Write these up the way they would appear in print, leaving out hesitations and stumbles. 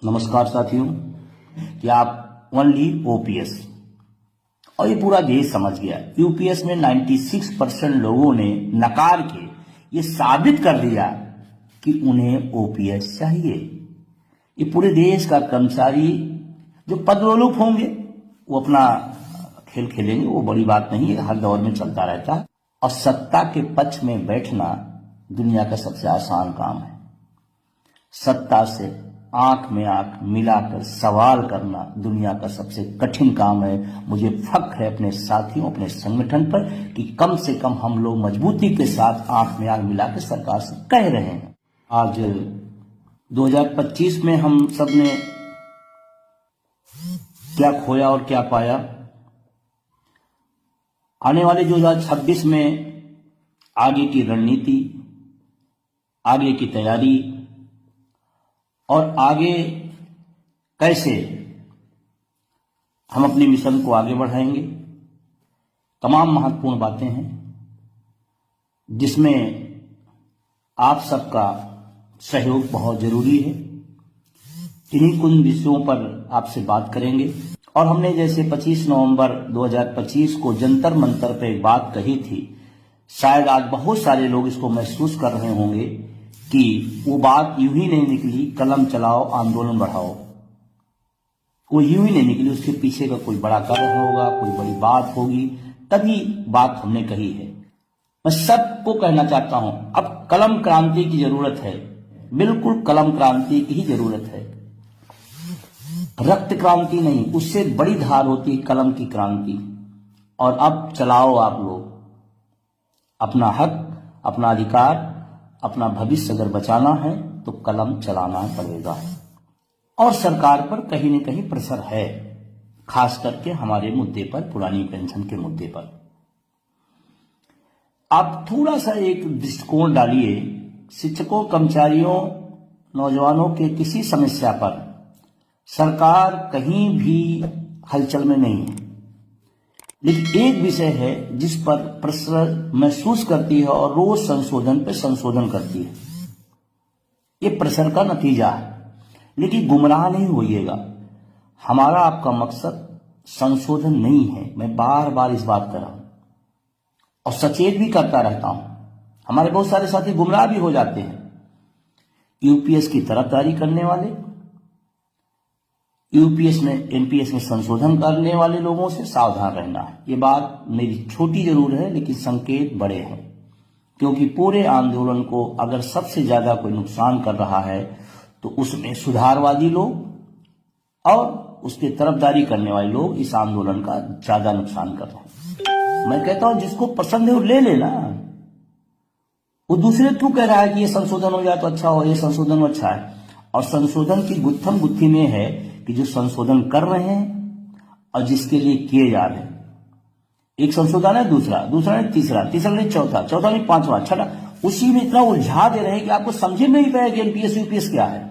नमस्कार साथियों। कि आप ओनली ओपीएस और ये पूरा देश समझ गया। यूपीएस में 96% लोगों ने नकार के ये साबित कर दिया कि उन्हें ओपीएस चाहिए। ये पूरे देश का कर्मचारी जो पदोन्मुख होंगे वो अपना खेल खेलेंगे, वो बड़ी बात नहीं है, हर दौर में चलता रहता है। और सत्ता के पक्ष में बैठना दुनिया का सबसे आसान काम है। सत्ता से आंख में आंख मिलाकर सवाल करना दुनिया का सबसे कठिन काम है। मुझे फख्र है अपने साथियों, अपने संगठन पर कि कम से कम हम लोग मजबूती के साथ आंख में आंख मिलाकर सरकार से कह रहे हैं। आज 2025 में हम सब ने क्या खोया और क्या पाया। आने वाले 2026 में आगे की रणनीति, आगे की तैयारी और आगे कैसे हम अपने मिशन को आगे बढ़ाएंगे, तमाम महत्वपूर्ण बातें हैं जिसमें आप सबका सहयोग बहुत जरूरी है। किन्हीं कुछ विषयों पर आपसे बात करेंगे। और हमने जैसे 25 नवंबर 2025 को जंतर मंतर पे एक बात कही थी, शायद आज बहुत सारे लोग इसको महसूस कर रहे होंगे कि वो बात यूं ही नहीं निकली, कलम चलाओ आंदोलन बढ़ाओ, वो यूं ही नहीं निकली। उसके पीछे का कोई बड़ा कारण होगा, कोई बड़ी बात होगी, तभी बात हमने कही है। मैं सबको कहना चाहता हूं, अब कलम क्रांति की जरूरत है, बिल्कुल कलम क्रांति की ही जरूरत है। रक्त क्रांति नहीं, उससे बड़ी धार होती है कलम की क्रांति। और अब चलाओ आप लोग अपना हक, अपना अधिकार, अपना भविष्य अगर बचाना है तो कलम चलाना पड़ेगा। और सरकार पर कहीं न कहीं प्रेशर है, खास करके हमारे मुद्दे पर, पुरानी पेंशन के मुद्दे पर। आप थोड़ा सा एक दृष्टिकोण डालिए। शिक्षकों, कर्मचारियों, नौजवानों के किसी समस्या पर सरकार कहीं भी हलचल में नहीं है, लेकिन एक विषय है जिस पर प्रेशर महसूस करती है और रोज संशोधन पे संशोधन करती है। ये प्रेशर का नतीजा है, लेकिन गुमराह नहीं होइएगा। हमारा आपका मकसद संशोधन नहीं है, मैं बार बार इस बात कर रहा हूं और सचेत भी करता रहता हूं। हमारे बहुत सारे साथी गुमराह भी हो जाते हैं। यूपीएस की तरफदारी करने वाले, यूपीएस में, एमपीएस में संशोधन करने वाले लोगों से सावधान रहना है। ये बात मेरी छोटी जरूर है, लेकिन संकेत बड़े हैं। क्योंकि पूरे आंदोलन को अगर सबसे ज्यादा कोई नुकसान कर रहा है तो उसमें सुधारवादी लोग और उसके तरफदारी करने वाले लोग इस आंदोलन का ज्यादा नुकसान कर रहे हैं। मैं कहता हूं जिसको पसंद है वो ले लेना। वो दूसरे क्यों कह रहा है कि ये संशोधन हो जाए तो अच्छा हो, ये संशोधन अच्छा है। और संशोधन की गुत्थम गुत्थी में है कि जो संशोधन कर रहे हैं और जिसके लिए किए जा रहे हैं। एक संशोधन है, दूसरा नहीं तीसरा, तीसरा नहीं चौथा, चौथा नहीं पांचवा, छठा, उसी में इतना उलझा दे रहे हैं कि आपको समझ नहीं पाएगा कि एनपीएस यूपीएस क्या है,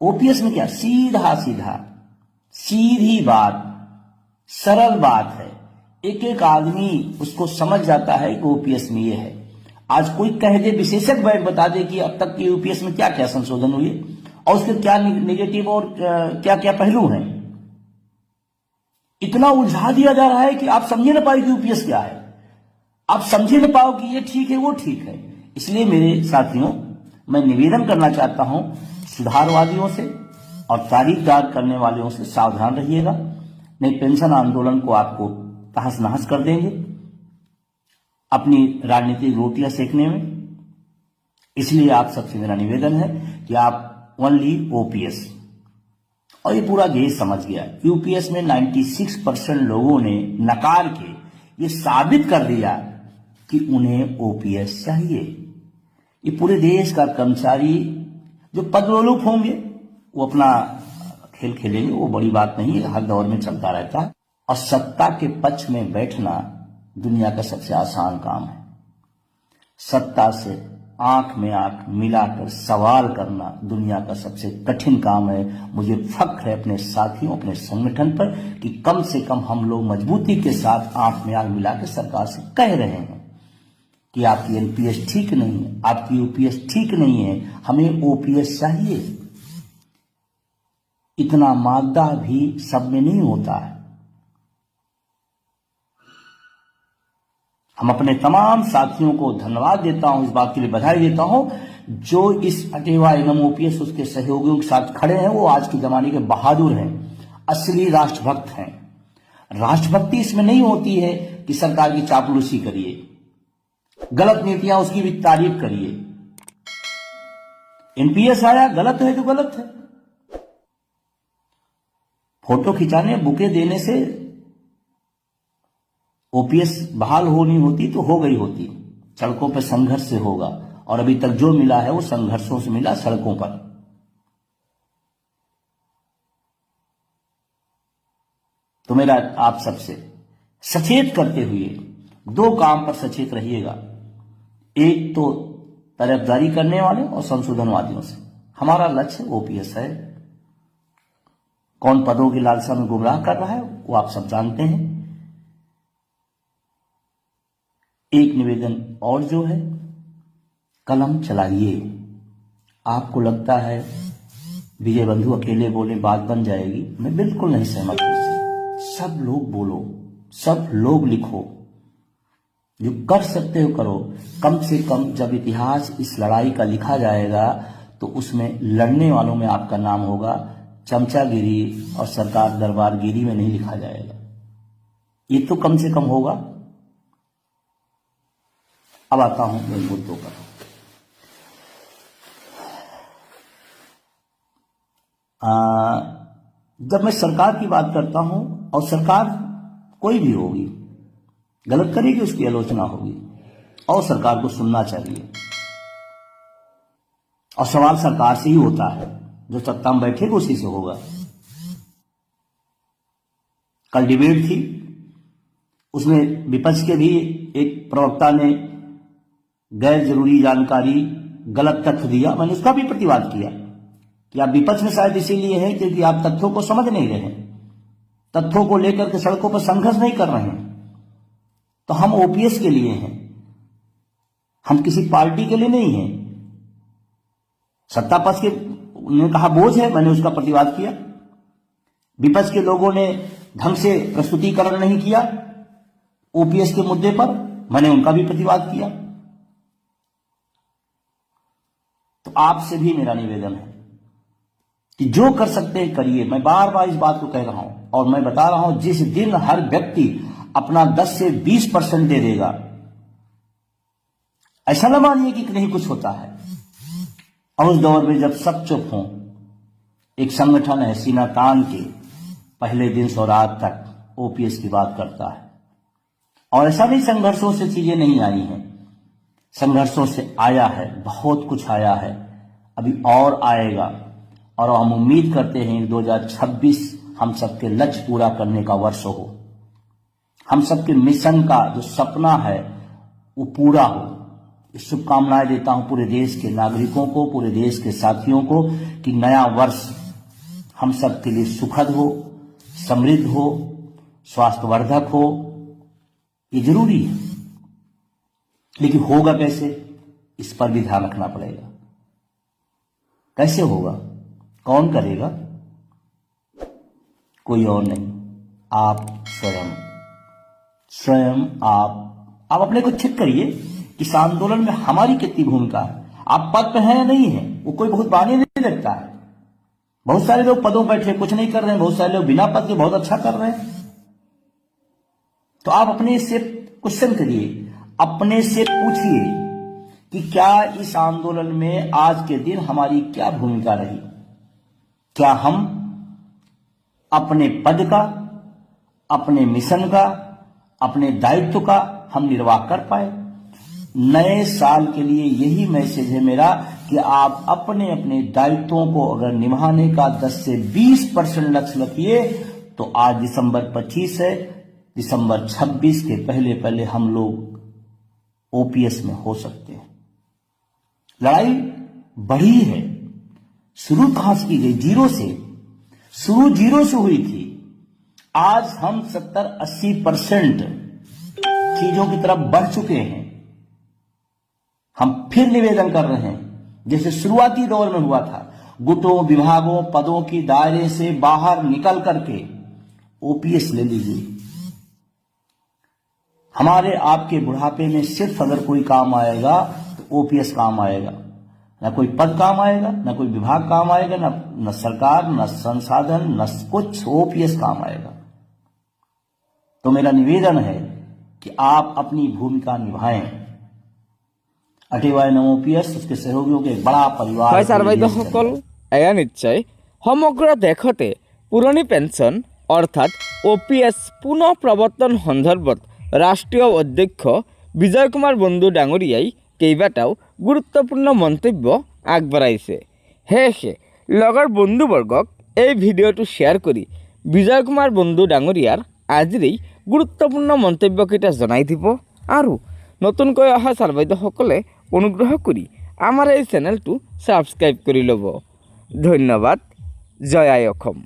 ओपीएस में क्या। सीधा सीधा सीधी बात, सरल बात है, एक एक आदमी उसको समझ जाता है कि ओपीएस में ये है। आज कोई कह दे, विशेषज्ञ बैठ बता दे कि अब तक की यूपीएस में क्या क्या संशोधन हुए और उसके क्या नेगेटिव और क्या क्या पहलू हैं। इतना उलझा दिया जा रहा है कि आप समझे ना पाए कि यूपीएस क्या है, आप समझे ना पाओ कि ये ठीक है वो ठीक है। इसलिए मेरे साथियों, मैं निवेदन करना चाहता हूं, सुधारवादियों से और तारीखदार करने वालों से सावधान रहिएगा, नहीं पेंशन आंदोलन को आपको तहस नहस कर देंगे अपनी राजनीतिक रोटियां सेकने में। इसलिए आप सबसे मेरा निवेदन है कि आप ओनली ओपीएस, और ये पूरा देश समझ गया। यूपीएस में 96% लोगों ने नकार के ये साबित कर दिया कि उन्हें ओपीएस चाहिए। ये पूरे देश का कर्मचारी जो पदोन्मुख होंगे वो अपना खेल खेलेंगे, वो बड़ी बात नहीं है, हर दौर में चलता रहता है। और सत्ता के पक्ष में बैठना दुनिया का सबसे आसान काम है। सत्ता से आंख में आंख मिलाकर सवाल करना दुनिया का सबसे कठिन काम है। मुझे फख्र है अपने साथियों, अपने संगठन पर कि कम से कम हम लोग मजबूती के साथ आंख में आंख मिलाकर सरकार से कह रहे हैं कि आपकी एनपीएस ठीक नहीं है, आपकी यूपीएस ठीक नहीं है, हमें ओपीएस चाहिए। इतना मादा भी सब में नहीं होता है। हम अपने तमाम साथियों को धन्यवाद देता हूं, इस बात के लिए बधाई देता हूं जो इस अटेवा एवं ओपीएस उसके सहयोगियों के साथ खड़े हैं। वो आज के जमाने के बहादुर हैं, असली राष्ट्रभक्त हैं। राष्ट्रभक्ति इसमें नहीं होती है कि सरकार की चापलूसी करिए, गलत नीतियां उसकी भी तारीफ करिए। एनपीएस आया, गलत है तो गलत है। फोटो खिंचाने, बुके देने से ओपीएस बहाल होनी होती तो हो गई होती। सड़कों पर संघर्ष से होगा, और अभी तक जो मिला है वो संघर्षों से मिला, सड़कों पर। तो मेरा आप सबसे सचेत करते हुए दो काम पर सचेत रहिएगा। एक तो तरफदारी करने वाले और संशोधनवादियों से। हमारा लक्ष्य ओपीएस है। कौन पदों की लालसा में गुमराह कर रहा है वो आप सब जानते हैं। एक निवेदन और जो है, कलम चलाइए। आपको लगता है विजय बंधु अकेले बोले बात बन जाएगी, मैं बिल्कुल नहीं सहमत हूं इससे। सब लोग बोलो, सब लोग लिखो, जो कर सकते हो करो। कम से कम जब इतिहास इस लड़ाई का लिखा जाएगा तो उसमें लड़ने वालों में आपका नाम होगा। चमचागिरी और सरकार दरबारगिरी में नहीं लिखा जाएगा, ये तो कम से कम होगा। अब आता हूं इन मुद्दों पर। जब मैं सरकार की बात करता हूं, और सरकार कोई भी होगी, गलत करेगी उसकी आलोचना होगी, और सरकार को सुनना चाहिए। और सवाल सरकार से ही होता है, जो सत्ता में बैठेगा उसी से होगा। कल डिबेट थी, उसमें विपक्ष के भी एक प्रवक्ता ने गैर जरूरी जानकारी, गलत तथ्य दिया। मैंने उसका भी प्रतिवाद किया कि आप विपक्ष में शायद इसीलिए हैं क्योंकि आप तथ्यों को समझ नहीं रहे हैं, तथ्यों को लेकर के सड़कों पर संघर्ष नहीं कर रहे हैं। तो हम ओपीएस के लिए हैं, हम किसी पार्टी के लिए नहीं हैं। सत्ता पक्ष के ने कहा बोझ है, मैंने उसका प्रतिवाद किया। विपक्ष के लोगों ने ढंग से प्रस्तुतिकरण नहीं किया ओपीएस के मुद्दे पर, मैंने उनका भी प्रतिवाद किया। तो आपसे भी मेरा निवेदन है कि जो कर सकते हैं करिए। मैं बार बार इस बात को कह रहा हूं, और मैं बता रहा हूं, जिस दिन हर व्यक्ति अपना 10 से 20% दे देगा, ऐसा न मानिए कि नहीं कुछ होता है। और उस दौर में जब सब चुप हों, एक संगठन है सीना तान के पहले दिन से रात तक ओपीएस की बात करता है। और ऐसा नहीं संघर्षों से चीजें नहीं आई हैं, संघर्षों से आया है, बहुत कुछ आया है, अभी और आएगा। और हम उम्मीद करते हैं 2026 हम सबके लक्ष्य पूरा करने का वर्ष हो, हम सबके मिशन का जो सपना है वो पूरा हो। शुभकामनाएं देता हूं पूरे देश के नागरिकों को, पूरे देश के साथियों को, कि नया वर्ष हम सब के लिए सुखद हो, समृद्ध हो, स्वास्थ्यवर्धक हो। ये जरूरी है, लेकिन होगा कैसे, इस पर भी ध्यान रखना पड़ेगा। कैसे होगा, कौन करेगा? कोई और नहीं, आप स्वयं आप अपने को चेक करिए। इस आंदोलन में हमारी कितनी भूमिका है। आप पद पे हैं या नहीं है, वो कोई बहुत बहाने नहीं लगता है। बहुत सारे लोग पदों पर बैठे कुछ नहीं कर रहे हैं, बहुत सारे लोग बिना पद के बहुत अच्छा कर रहे हैं। तो आप अपने से क्वेश्चन करिए, अपने से पूछिए कि क्या इस आंदोलन में आज के दिन हमारी क्या भूमिका रही। क्या हम अपने पद का, अपने मिशन का, अपने दायित्व का हम निर्वाह कर पाए। नए साल के लिए यही मैसेज है मेरा कि आप अपने अपने दायित्वों को अगर निभाने का 10 से 20% लक्ष्य रखिए तो आज दिसंबर 25 है, दिसंबर 26 के पहले पहले हम लोग ओपीएस में हो सकते हैं। लड़ाई बढ़ी है, शुरू कहां से की गई, जीरो से शुरू, जीरो से हुई थी। आज हम 70-80% चीजों की तरफ बढ़ चुके हैं। हम फिर निवेदन कर रहे हैं, जैसे शुरुआती दौर में हुआ था गुटों विभागों पदों की दायरे से बाहर निकल करके ओपीएस ले लीजिए। हमारे आपके बुढ़ापे में सिर्फ अगर कोई काम आएगा तो ओपीएस काम आएगा। न कोई पद काम आएगा, न कोई विभाग काम आएगा, न सरकार, न संसाधन, न कुछ, ओपीएस काम आएगा। तो मेरा निवेदन है कि आप अपनी भूमिका निभाएं। अटेवाय ओपीएस उसके सहयोगियों के एक बड़ा परिवार। হয় ছাৰ বাইদেউসকল, এয়া নিশ্চয় সমগ্ৰ দেশতে পুৰণি পেঞ্চন অৰ্থাৎ OPS পুনঃ প্ৰৱৰ্তন সন্দৰ্ভত ৰাষ্ট্ৰীয় অধ্যক্ষ বিজয় কুমাৰ বন্ধু ডাঙৰীয়াই কেইবাটাও গুৰুত্বপূৰ্ণ মন্তব্য আগবঢ়াইছে। সেয়েহে লগৰ বন্ধুবৰ্গক এই ভিডিঅ'টো শ্বেয়াৰ কৰি বিজয় কুমাৰ বন্ধু ডাঙৰীয়াৰ আজিৰ এই গুৰুত্বপূৰ্ণ মন্তব্যকেইটা জনাই দিব। আৰু নতুনকৈ অহা ছাৰ বাইদেউসকলে অনুগ্ৰহ কৰি আমাৰ এই চেনেলটো ছাবস্ক্ৰাইব কৰি ল'ব। ধন্যবাদ। জয় আই অসম।